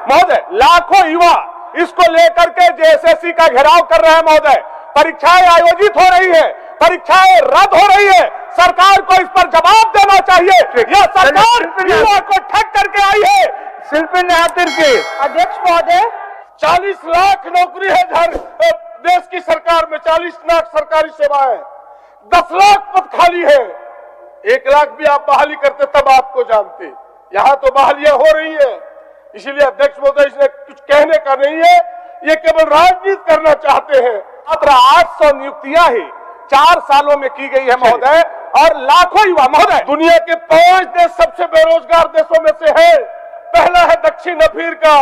महोदय, लाखों युवा इसको लेकर के जेएसएससी का घेराव कर रहे हैं महोदय। परीक्षाएं आयोजित हो रही है, परीक्षाएं रद्द हो रही है। सरकार को इस पर जवाब देना चाहिए। यह सरकार युवा को ठग करके आई है। शिल्पी नेहातिर की अध्यक्ष महोदय, 40 लाख नौकरी है देश की सरकार में, 40 लाख सरकारी सेवाएं, 10 लाख पद खाली है। 1 लाख भी आप बहाली करते तब आपको जानते। यहाँ तो बहालियां हो रही है। इसीलिए अध्यक्ष महोदय, इसने कुछ कहने का नहीं है, ये केवल राजनीति करना चाहते हैं। मात्र 800 नियुक्तियां ही 4 सालों में की गई है महोदय, और लाखों युवा महोदय। दुनिया के 5 देश सबसे बेरोजगार देशों में से है। पहला है दक्षिण अफ्रीका।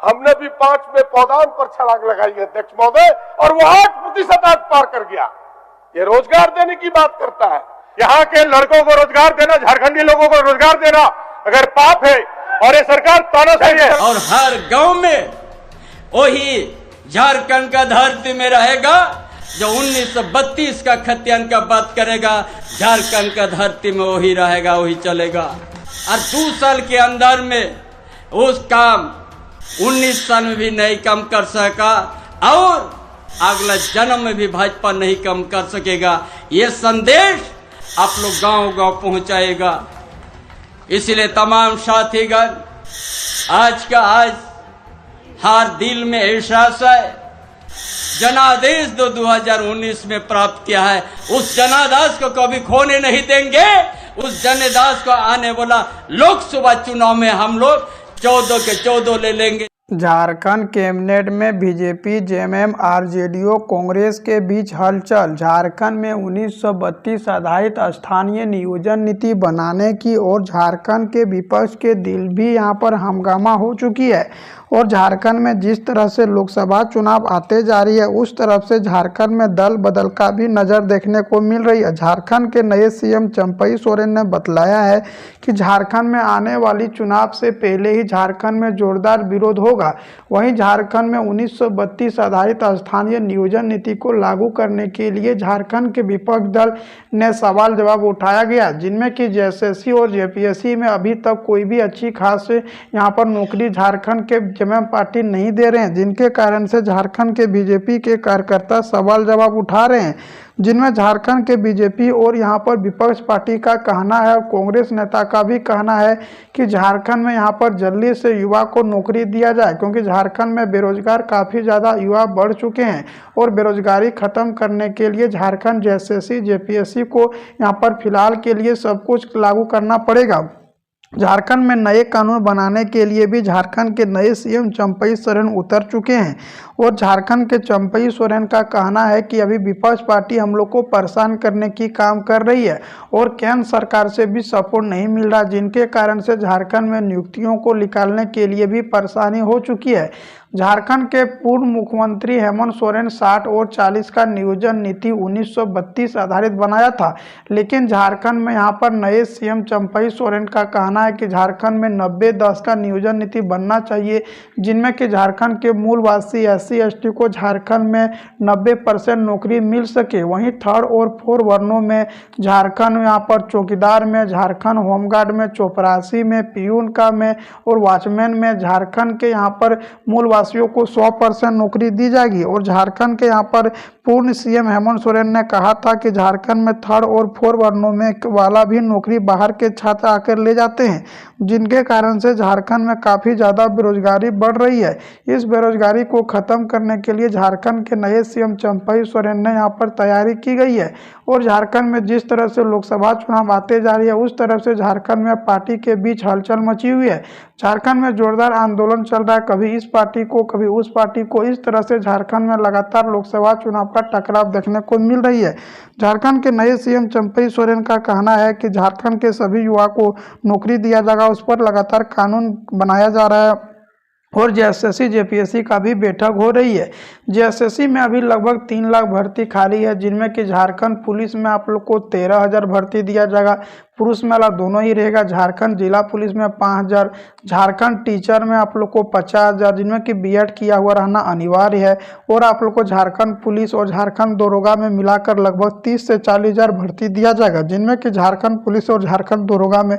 हमने भी 5 में पौधान पर छलांग लगाई है अध्यक्ष महोदय, और वो 8% आज पार कर गया। ये रोजगार देने की बात करता है। यहाँ के लड़कों को रोजगार देना, झारखंडी लोगों को रोजगार देना अगर पाप है, और ये सरकार तानाशाही है। और हर गांव में वही झारखंड का धरती में रहेगा जो 1932 का खतियान का बात करेगा। झारखंड का धरती में वही रहेगा, वही चलेगा। और 2 साल के अंदर में उस काम 19 साल में भी नहीं कम कर सका, और अगला जन्म में भी भाजपा नहीं कम कर सकेगा। ये संदेश आप लोग गांव गांव पहुंचाएगा। इसलिए तमाम साथीगण, आज का आज हर दिल में एहसास है। जनादेश 2019 में प्राप्त किया है, उस जनादेश को कभी खोने नहीं देंगे। उस जनादेश को आने वाला लोकसभा चुनाव में हम लोग 14 के 14 ले लेंगे। झारखंड कैबिनेट में बीजेपी, जेएमएम, आरजेडीओ, कांग्रेस के बीच हलचल। झारखंड में 1932 आधारित स्थानीय नियोजन नीति बनाने की और झारखंड के विपक्ष के दिल भी यहां पर हंगामा हो चुकी है। और झारखंड में जिस तरह से लोकसभा चुनाव आते जा रही है, उस तरफ से झारखंड में दल बदल का भी नज़र देखने को मिल रही है। झारखंड के नए सीएम चंपई सोरेन ने बतलाया है कि झारखंड में आने वाली चुनाव से पहले ही झारखंड में जोरदार विरोध होगा। वहीं झारखंड में 1932 आधारित स्थानीय नियोजन नीति को लागू करने के लिए झारखंड के विपक्ष दल ने सवाल जवाब उठाया गया, जिनमें कि जेएसएससी और जेपीएससी में अभी तक कोई भी अच्छी खास यहाँ पर नौकरी झारखंड के जेएमएम पार्टी नहीं दे रहे हैं, जिनके कारण से झारखंड के बीजेपी के कार्यकर्ता सवाल जवाब उठा रहे हैं, जिनमें झारखंड के बीजेपी और यहाँ पर विपक्ष पार्टी का कहना है और कांग्रेस नेता का भी कहना है कि झारखंड में यहाँ पर जल्दी से युवा को नौकरी दिया जाए, क्योंकि झारखंड में बेरोजगार काफ़ी ज़्यादा युवा बढ़ चुके हैं और बेरोजगारी ख़त्म करने के लिए झारखंड जेएसएससी, जेपीएससी को यहाँ पर फिलहाल के लिए सब कुछ लागू करना पड़ेगा। झारखंड में नए कानून बनाने के लिए भी झारखंड के नए सीएम चंपई सोरेन उतर चुके हैं और झारखंड के चंपई सोरेन का कहना है कि अभी विपक्ष पार्टी हम लोग को परेशान करने की काम कर रही है और केंद्र सरकार से भी सपोर्ट नहीं मिल रहा, जिनके कारण से झारखंड में नियुक्तियों को निकालने के लिए भी परेशानी हो चुकी है। झारखंड के पूर्व मुख्यमंत्री हेमंत सोरेन 60 और 40 का नियोजन नीति 1932 आधारित बनाया था, लेकिन झारखंड में यहाँ पर नए सीएम चंपई सोरेन का कहना है कि झारखंड में 90-10 का नियोजन नीति बनना चाहिए, जिनमें कि झारखंड के मूलवासी SC/ST को झारखंड में 90% नौकरी मिल सके। वहीं 3rd और 4 वर्णों में झारखंड यहाँ पर चौकीदार में, झारखंड होमगार्ड में, चौपरासी में, पियून का में और वॉचमैन में झारखंड के यहाँ पर मूल वासियों को 100% नौकरी दी जाएगी। और झारखंड के यहाँ पर पूर्व सीएम हेमंत सोरेन ने कहा था कि झारखंड में 3rd और 4 वर्णों में वाला भी नौकरी बाहर के छात्र आकर ले जाते हैं, जिनके कारण से झारखंड में काफ़ी ज़्यादा बेरोजगारी बढ़ रही है। इस बेरोजगारी को ख़त्म करने के लिए झारखंड के नए सीएम चंपई सोरेन ने यहाँ पर तैयारी की गई है और झारखंड में जिस तरह से लोकसभा चुनाव आते जा रही है, उस तरफ से झारखंड में पार्टी के बीच हलचल मची हुई है। झारखंड में जोरदार आंदोलन चल रहा है, कभी इस पार्टी को कभी उस पार्टी को। इस तरह से झारखंड में लगातार लोकसभा चुनाव का टकराव देखने को मिल रही है। झारखंड के नए सीएम चंपई सोरेन का कहना है कि झारखंड के सभी युवा को नौकरी दिया जाएगा, उस पर लगातार कानून बनाया जा रहा है और जेएसएससी जेपीएससी का भी बैठक हो रही है। जेएसएससी में अभी लगभग 3 लाख भर्ती खाली है, जिनमें कि झारखंड पुलिस में आप लोग को 13,000 भर्ती दिया जाएगा, पुरुष महिला दोनों ही रहेगा। झारखंड जिला पुलिस में 5,000, झारखंड टीचर में आप लोग को 50,000, जिनमें कि बीएड किया हुआ रहना अनिवार्य है। और आप लोग को झारखंड पुलिस और झारखंड दरोगा में मिलाकर लगभग 30 से 40,000 भर्ती दिया जाएगा, जिनमें कि झारखंड पुलिस और झारखंड दरोगा में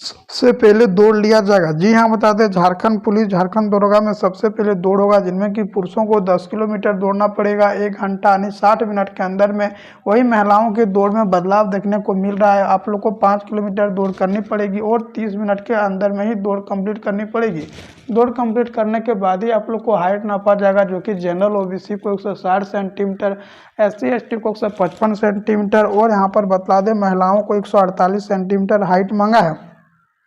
सबसे पहले दौड़ लिया जाएगा। जी हाँ, बता दें झारखंड पुलिस झारखंड दरोगा में सबसे पहले दौड़ होगा, जिनमें कि पुरुषों को 10 किलोमीटर दौड़ना पड़ेगा 1 घंटा यानी 60 मिनट के अंदर में। वही महिलाओं की दौड़ में बदलाव देखने को मिल रहा है। आप लोग को 5 किलोमीटर दौड़ करनी पड़ेगी और 30 मिनट के अंदर में ही दौड़ कंप्लीट करनी पड़ेगी। दौड़ कंप्लीट करने के बाद ही आप लोग को हाइट नापा जाएगा, जो कि जनरल ओबीसी को 160 सेंटीमीटर, SC ST को 155 सेंटीमीटर और यहाँ पर बता दें महिलाओं को 148 सेंटीमीटर हाइट मांगा है।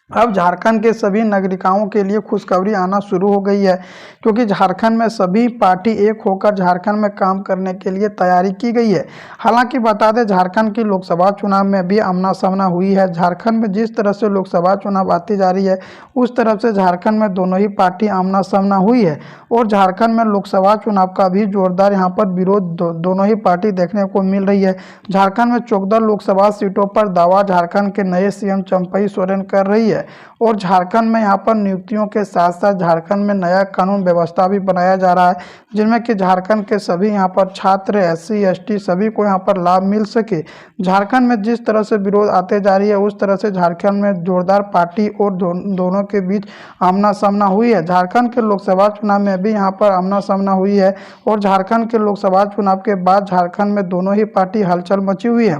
अब झारखंड के सभी नागरिकों के लिए खुशखबरी आना शुरू हो गई है, क्योंकि झारखंड में सभी पार्टी एक होकर झारखंड में काम करने के लिए तैयारी की गई है। हालांकि बता दें झारखंड की लोकसभा चुनाव में भी आमना सामना हुई है। झारखंड में जिस तरह से लोकसभा चुनाव आती जा रही है, उस तरफ से झारखंड में दोनों ही पार्टी आमना सामना हुई है और झारखंड में लोकसभा चुनाव का भी जोरदार यहाँ पर विरोध दोनों ही पार्टी देखने को मिल रही है। झारखंड में 14 लोकसभा सीटों पर दावा झारखंड के नए CM चंपई सोरेन कर रही है और झारखंड में यहाँ पर नियुक्तियों के साथ साथ झारखंड में नया कानून व्यवस्था भी बनाया जा रहा है, जिनमें कि झारखंड के सभी यहाँ पर छात्र, SC ST सभी को यहाँ पर लाभ मिल सके। झारखंड में जिस तरह से विरोध आते जा रही है, उस तरह से झारखंड में जोरदार पार्टी और दोनों के बीच आमना सामना हुई है। झारखंड के लोकसभा चुनाव में भी यहाँ पर आमना सामना हुई है और झारखंड के लोकसभा चुनाव के बाद झारखंड में दोनों ही पार्टी हलचल मची हुई है।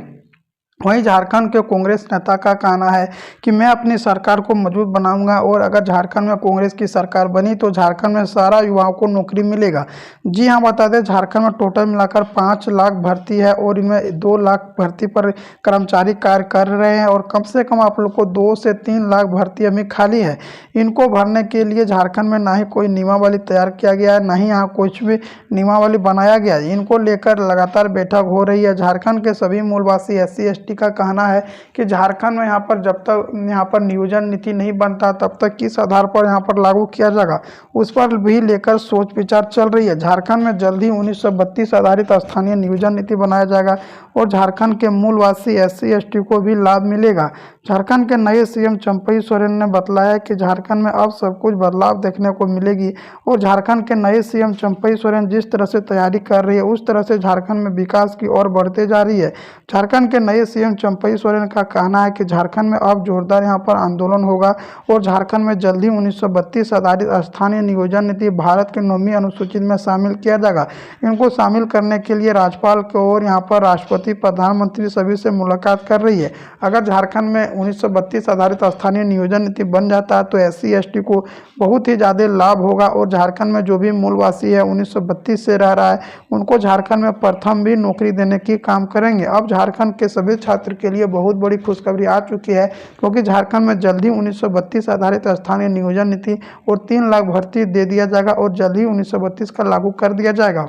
वहीं झारखंड के कांग्रेस नेता का कहना है कि मैं अपनी सरकार को मजबूत बनाऊंगा और अगर झारखंड में कांग्रेस की सरकार बनी तो झारखंड में सारा युवाओं को नौकरी मिलेगा। जी हाँ, बता दें झारखंड में टोटल मिलाकर 5 लाख भर्ती है और इनमें 2 लाख भर्ती पर कर्मचारी कार्य कर रहे हैं और कम से कम आप लोग को 2 से 3 लाख भर्ती अभी खाली है। इनको भरने के लिए झारखंड में ना ही कोई नियमावली तैयार किया गया है, ना ही यहाँ कुछ भी नियमावली बनाया गया है। इनको लेकर लगातार बैठक हो रही है। झारखंड के सभी मूलवासी SC ST का कहना है कि झारखंड में यहाँ पर जब तक यहाँ पर नियोजन नीति नहीं बनता तब तक किस आधार पर यहाँ पर लागू किया जाएगा, उस पर भी लेकर सोच विचार चल रही है। झारखंड में जल्द ही 1932 आधारित स्थानीय नियोजन नीति बनाया जाएगा और झारखंड के मूलवासी SC ST को भी लाभ मिलेगा। झारखंड के नए CM चंपई सोरेन ने बतलाया कि झारखंड में अब सब कुछ बदलाव देखने को मिलेगी और झारखंड के नए CM चंपई सोरेन जिस तरह से तैयारी कर रही है, उस तरह से झारखंड में विकास की ओर बढ़ते जा रही है। झारखंड के नए CM चंपई सोरेन का कहना है कि झारखंड में अब जोरदार यहाँ पर आंदोलन होगा और झारखंड में जल्द ही 1932 आधारित स्थानीय नियोजन नीति भारत के 9वीं अनुसूची में शामिल किया जाएगा। इनको शामिल करने के लिए राज्यपाल की ओर यहाँ पर राष्ट्रपति, प्रधानमंत्री सभी से मुलाकात कर रही है। अगर झारखंड में 1932 आधारित स्थानीय नियोजन नीति बन जाता है तो SC ST को बहुत ही ज़्यादा लाभ होगा और झारखंड में जो भी मूलवासी है 1932 से रह रहा है, उनको झारखंड में प्रथम भी नौकरी देने की काम करेंगे। अब झारखंड के सभी छात्र के लिए बहुत बड़ी खुशखबरी आ चुकी है, क्योंकि झारखंड में जल्दी 1932 आधारित स्थानीय नियोजन नीति और 3 लाख भर्ती दे दिया जाएगा और जल्द ही 1932 का लागू कर दिया जाएगा।